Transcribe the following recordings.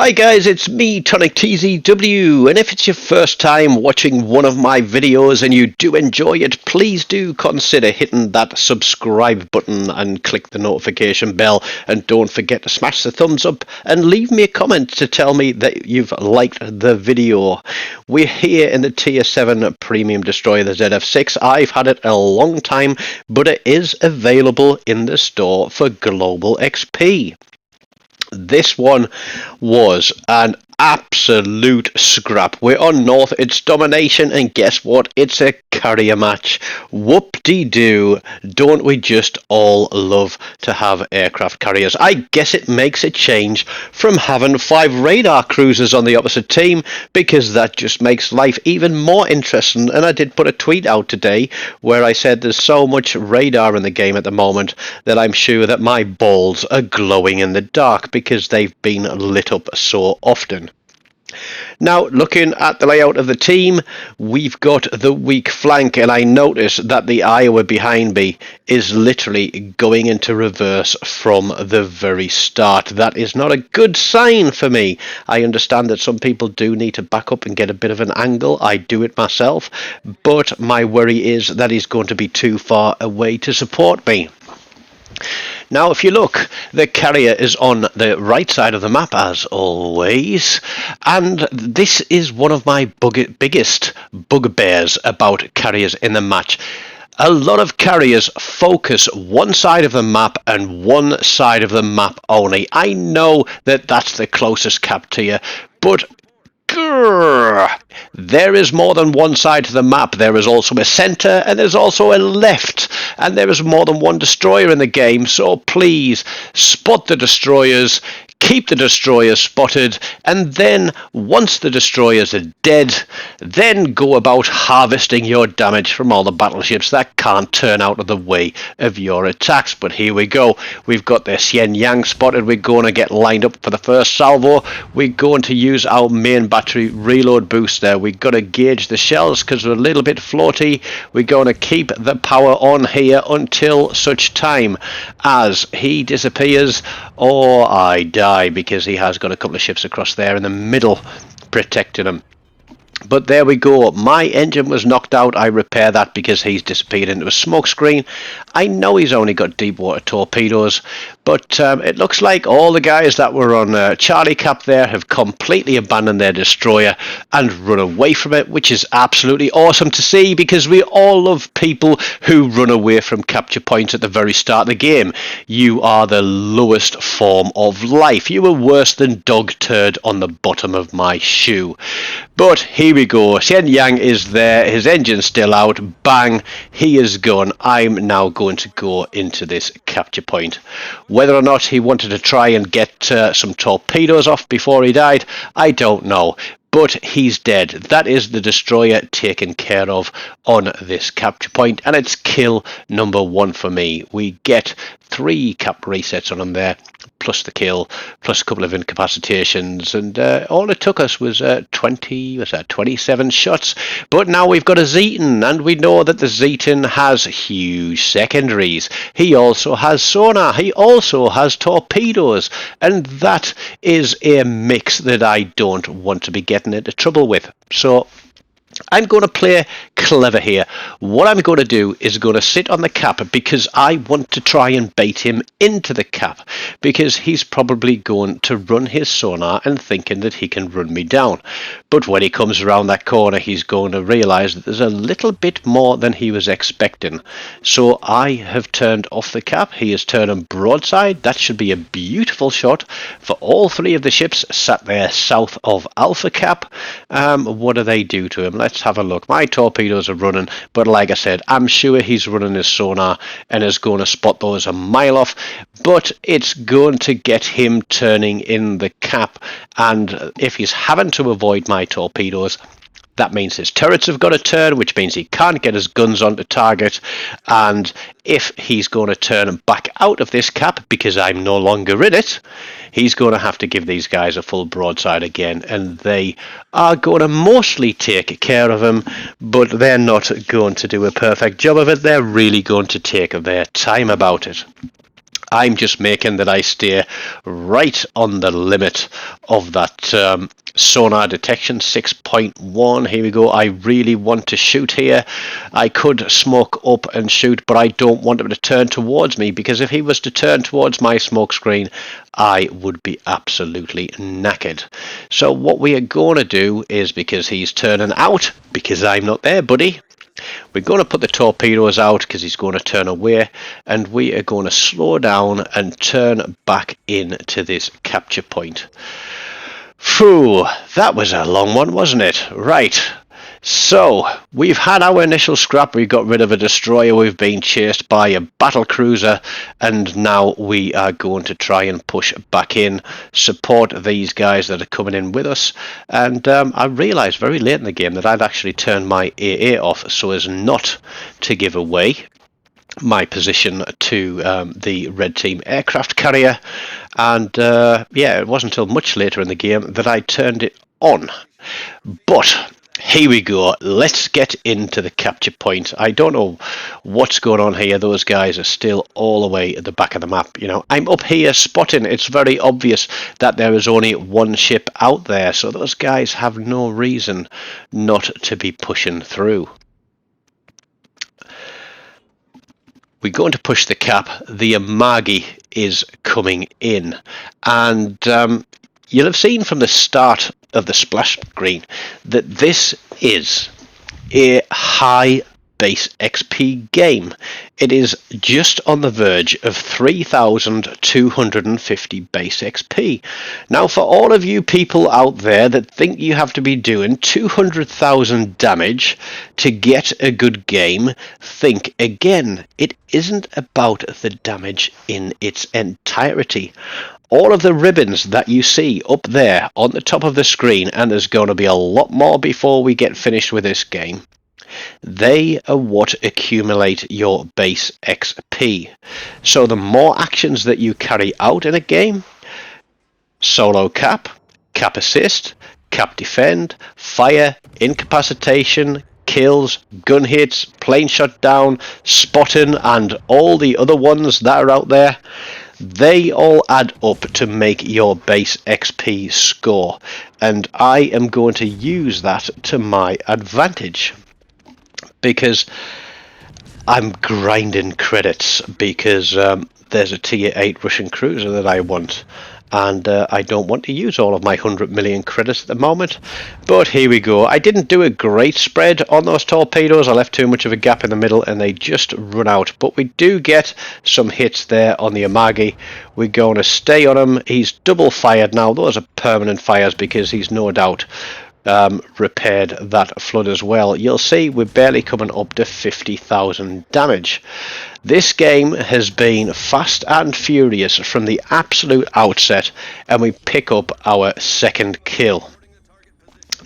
Hi guys, it's me, TONIK TZW, and if it's your first time watching one of my videos and you do enjoy it, please do consider hitting that subscribe button and click the notification bell, and don't forget to smash the thumbs up and leave me a comment to tell me that you've liked the video. We're here in the Tier 7 Premium Destroyer, the ZF-6. I've had it a long time, but it is available in the store for Global XP. This one was an absolute scrap. We're on North, it's domination, and guess what? It's a carrier match. Whoop-de-doo. Don't we just all love to have aircraft carriers? I guess it makes a change from having 5 radar cruisers on the opposite team, because that just makes life even more interesting. And I did put a tweet out today where I said there's so much radar in the game at the moment that I'm sure that my balls are glowing in the dark because they've been lit up so often. Now, looking at the layout of the team, we've got the weak flank, and I notice that the Iowa behind me is literally going into reverse from the very start. That is not a good sign for me. I understand that some people do need to back up and get a bit of an angle. I do it myself, but my worry is that he's going to be too far away to support me. Now, if you look, the carrier is on the right side of the map, as always, and this is one of my biggest bugbears about carriers in the match. A lot of carriers focus one side of the map and one side of the map only. I know that that's the closest cap to you, but there is more than one side to the map. There is also a center, and there's also a left, and there is more than one destroyer in the game. So please spot the destroyers, keep the destroyers spotted, and then once the destroyers are dead, then go about harvesting your damage from all the battleships that can't turn out of the way of your attacks. But here we go. We've got the Xianyang spotted. We're going to get lined up for the first salvo. We're going to use our main battery reload booster. We've got to gauge the shells because they're a little bit floaty. We're going to keep the power on here until such time as he disappears or I die, because he has got a couple of ships across there in the middle protecting him. But there we go. My engine was knocked out. I repair that because he's disappeared into a smoke screen. I know he's only got deep water torpedoes, but it looks like all the guys that were on Charlie Cap there have completely abandoned their destroyer and run away from it, which is absolutely awesome to see, because we all love people who run away from capture points at the very start of the game. You are the lowest form of life. You are worse than dog turd on the bottom of my shoe. But here we go. Xianyang is there. His engine's still out. Bang. He is gone. I'm now going to go into this capture point. Whether or not he wanted to try and get some torpedoes off before he died, I don't know. But he's dead. That is the destroyer taken care of on this capture point, and it's kill number 1 for me. We get 3 cap resets on him there, plus the kill, plus a couple of incapacitations, and all it took us was 27 shots. But now we've got a Zeton, and we know that the Zeton has huge secondaries. He also has sonar, he also has torpedoes, and that is a mix that I don't want to be getting into trouble with. So I'm going to play clever here. What I'm going to do is going to sit on the cap, because I want to try and bait him into the cap, because he's probably going to run his sonar and thinking that he can run me down. But when he comes around that corner, he's going to realise that there's a little bit more than he was expecting. So I have turned off the cap. He is turning broadside. That should be a beautiful shot for all 3 of the ships sat there south of Alpha Cap. What do they do to him? Let's have a look. My torpedoes are running, but like I said, I'm sure he's running his sonar and is going to spot those a mile off, but it's going to get him turning in the cap, and if he's having to avoid my torpedoes, that means his turrets have got to turn, which means he can't get his guns onto target. And if he's going to turn back out of this cap, because I'm no longer in it, he's going to have to give these guys a full broadside again. And they are going to mostly take care of him, but they're not going to do a perfect job of it. They're really going to take their time about it. I'm just making that I stay right on the limit of that sonar detection 6.1. Here we go. I really want to shoot here. I could smoke up and shoot, but I don't want him to turn towards me, because if he was to turn towards my smoke screen, I would be absolutely knackered. So what we are going to do is, because he's turning out, because I'm not there, buddy, we're going to put the torpedoes out because he's going to turn away, and we are going to slow down and turn back into this capture point. Phew, that was a long one, wasn't it? Right. So, we've had our initial scrap, we got rid of a destroyer, we've been chased by a battle cruiser, and now we are going to try and push back in, support these guys that are coming in with us. And I realised very late in the game that I'd actually turned my AA off so as not to give away my position to the red team aircraft carrier. And yeah, it wasn't until much later in the game that I turned it on. But here we go. Let's get into the capture point. I don't know what's going on here. Those guys are still all the way at the back of the map. You know, I'm up here spotting. It's very obvious that there is only one ship out there, so those guys have no reason not to be pushing through. We're going to push the cap. The Amagi is coming in, and you'll have seen from the start of the splash screen that this is a high base XP game. It is just on the verge of 3,250 base XP. Now, for all of you people out there that think you have to be doing 200,000 damage to get a good game, think again. It isn't about the damage in its entirety. All of the ribbons that you see up there on the top of the screen, and there's going to be a lot more before we get finished with this game, they are what accumulate your base XP. So the more actions that you carry out in a game, solo cap, cap assist, cap defend, fire, incapacitation, kills, gun hits, plane shutdown, spotting, and all the other ones that are out there, they all add up to make your base XP score, and I am going to use that to my advantage, because I'm grinding credits, because there's a tier 8 Russian cruiser that I want, and I don't want to use all of my 100 million credits at the moment. But here we go. I didn't do a great spread on those torpedoes. I left too much of a gap in the middle and they just run out, but we do get some hits there on the Amagi. We're going to stay on him. He's double fired now. Those are permanent fires because he's no doubt repaired that flood as well. You'll see we're barely coming up to 50,000 damage. This game has been fast and furious from the absolute outset, and we pick up our second kill.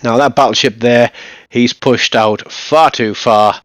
Now that battleship there, he's pushed out far too far.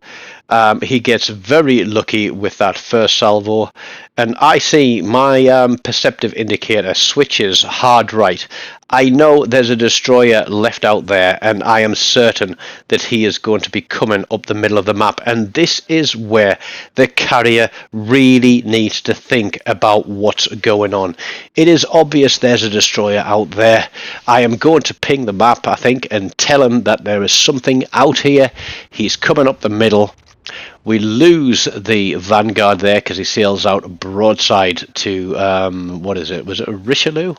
He gets very lucky with that first salvo, and I see my perceptive indicator switches hard right. I know there's a destroyer left out there, and I am certain that he is going to be coming up the middle of the map, and this is where the carrier really needs to think about what's going on. It is obvious there's a destroyer out there. I am going to ping the map, I think, and tell him that there is something out here. He's coming up the middle. We lose the Vanguard there because he sails out broadside to, what is it? Was it a Richelieu?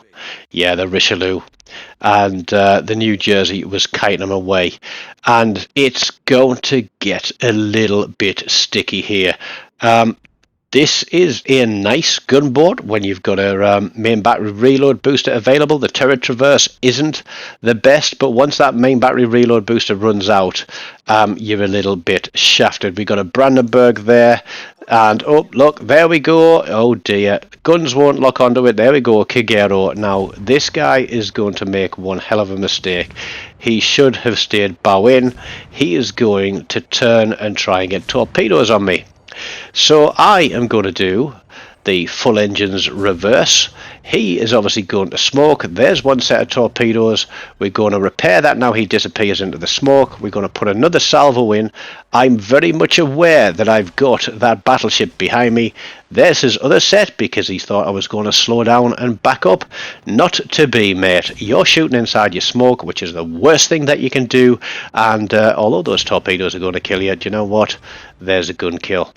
Yeah, the Richelieu. And the New Jersey was kiting him away. And it's going to get a little bit sticky here. This is a nice gunboat when you've got a main battery reload booster available. The Terra Traverse isn't the best, but once that main battery reload booster runs out, you're a little bit shafted. We've got a Brandenburg there, and oh, look, there we go. Oh dear, guns won't lock onto it. There we go, Kigero. Now, this guy is going to make one hell of a mistake. He should have stayed bow in. He is going to turn and try and get torpedoes on me. So I am going to do the full engine's reverse. He is obviously going to smoke. There's one set of torpedoes. We're going to repair that now he disappears into the smoke. We're going to put another salvo in. I'm very much aware that I've got that battleship behind me. There's his other set because he thought I was going to slow down and back up. Not to be, mate. You're shooting inside your smoke, which is the worst thing that you can do. And although those torpedoes are going to kill you, do you know what? There's a gun kill.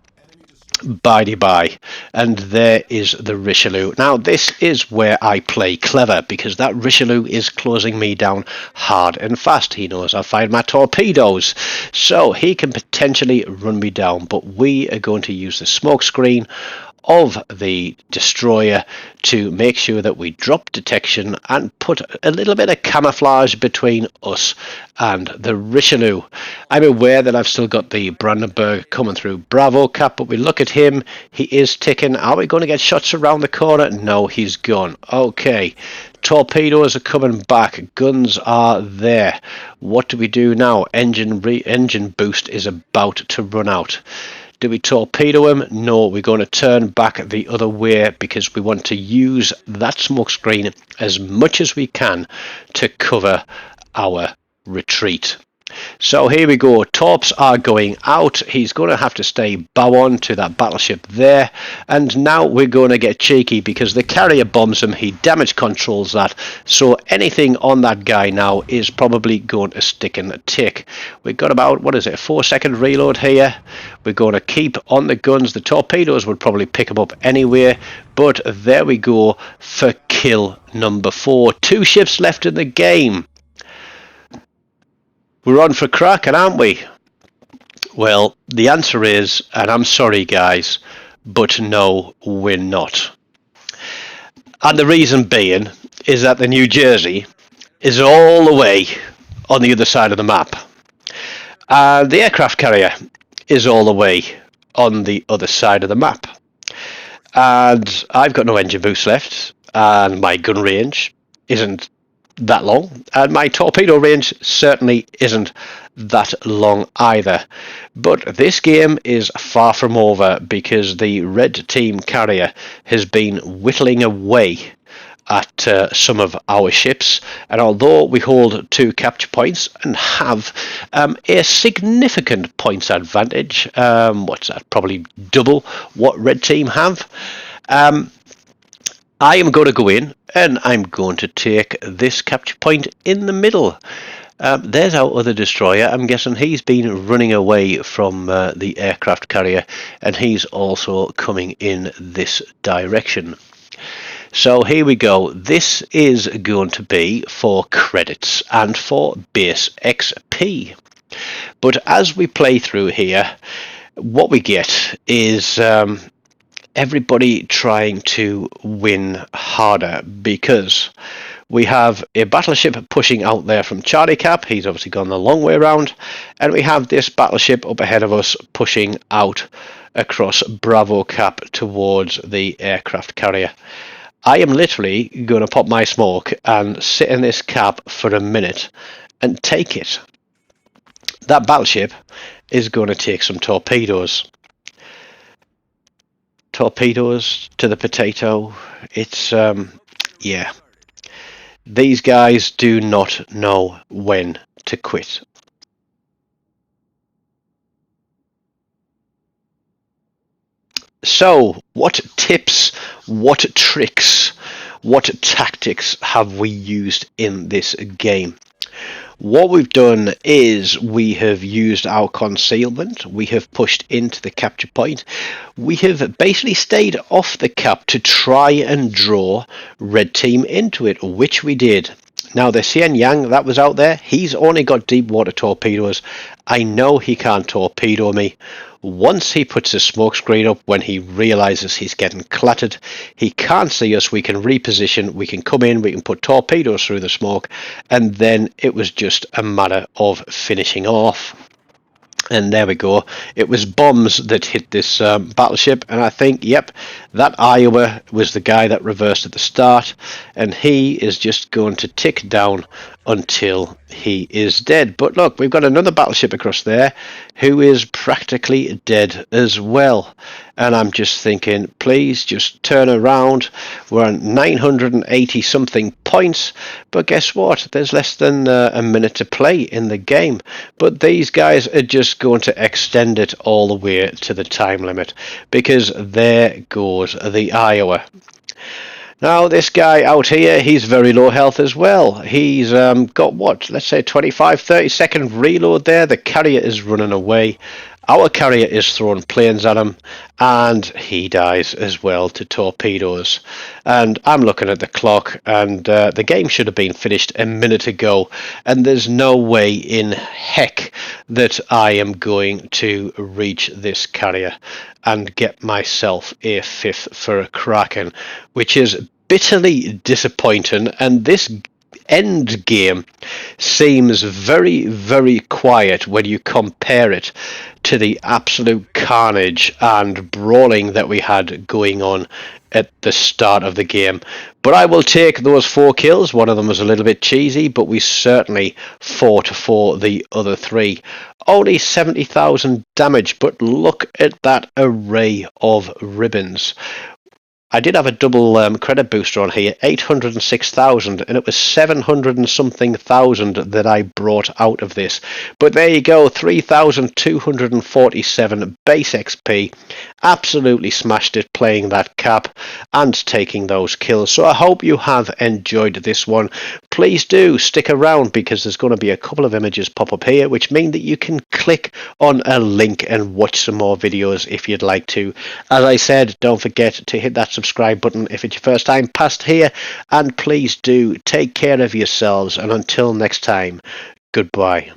Bye. And there is the Richelieu. Now this is where I play clever, because that Richelieu is closing me down hard and fast. He knows I've fired my torpedoes, so he can potentially run me down, but we are going to use the smoke screen of the destroyer to make sure that we drop detection and put a little bit of camouflage between us and the Richelieu. I'm aware that I've still got the Brandenburg coming through Bravo Cap, but we look at him, he is ticking. Are we going to get shots around the corner? No, he's gone. Okay, torpedoes are coming back, guns are there. What do we do now? Engine boost is about to run out. Do we torpedo him? No, we're going to turn back the other way because we want to use that smoke screen as much as we can to cover our retreat. So here we go. Torps are going out. He's going to have to stay bow on to that battleship there. And now we're going to get cheeky because the carrier bombs him. He damage controls that. So anything on that guy now is probably going to stick and tick. We've got about, what is it, a 4-second reload here. We're going to keep on the guns. The torpedoes would probably pick them up anyway. But there we go for kill number 4. 2 ships left in the game. We're on for cracking, aren't we? Well, the answer is, and I'm sorry guys, but no, we're not. And the reason being is that the New Jersey is all the way on the other side of the map. And the aircraft carrier is all the way on the other side of the map. And I've got no engine boost left, and my gun range isn't that long, and my torpedo range certainly isn't that long either. But this game is far from over because the red team carrier has been whittling away at some of our ships, and although we hold 2 capture points and have a significant points advantage, what's that, probably double what red team have, I am going to go in and I'm going to take this capture point in the middle. There's our other destroyer. I'm guessing he's been running away from the aircraft carrier, and he's also coming in this direction. So here we go. This is going to be for credits and for base XP. But as we play through here, what we get is everybody trying to win harder, because we have a battleship pushing out there from Charlie Cap. He's obviously gone the long way around, and we have this battleship up ahead of us pushing out across Bravo Cap towards the aircraft carrier. I am literally going to pop my smoke and sit in this cap for a minute and take it. That battleship is going to take some torpedoes. Torpedoes to the potato. It's yeah, these guys do not know when to quit. So what tips, what tricks, what tactics have we used in this game? What we've done is we have used our concealment, we have pushed into the capture point, we have basically stayed off the cap to try and draw red team into it, which we did. Now the Xian Yang that was out there, he's only got deep water torpedoes. I know he can't torpedo me. Once he puts his smoke screen up, when he realizes he's getting clattered, he can't see us, we can reposition, we can come in, we can put torpedoes through the smoke, and then it was just a matter of finishing off. And there we go. It was bombs that hit this battleship, and I think, yep, that Iowa was the guy that reversed at the start, and he is just going to tick down until he is dead. But look, we've got another battleship across there who is practically dead as well. And I'm just thinking, please just turn around. We're on 980 something points, but guess what? There's less than a minute to play in the game. But these guys are just going to extend it all the way to the time limit, because there goes the Iowa. Now, this guy out here, he's very low health as well. He's got, what, let's say 25-30-second reload there. The carrier is running away. Our carrier is throwing planes at him, and he dies as well to torpedoes. And I'm looking at the clock, and the game should have been finished a minute ago, and there's no way in heck that I am going to reach this carrier and get myself a fifth for a Kraken, which is bitterly disappointing. And this end game seems very, very quiet when you compare it to the absolute carnage and brawling that we had going on at the start of the game. But I will take those 4 kills. One of them was a little bit cheesy, but we certainly fought for the other 3. Only 70,000 damage, but look at that array of ribbons. I did have a double credit booster on here, 806,000, and it was 700 and something thousand that I brought out of this. But there you go, 3,247 base XP. Absolutely smashed it playing that cap and taking those kills. So I hope you have enjoyed this one. Please do stick around, because there's going to be a couple of images pop up here, which mean that you can click on a link and watch some more videos if you'd like to. As I said, don't forget to hit that subscribe button if it's your first time past here, and please do take care of yourselves, and until next time, goodbye.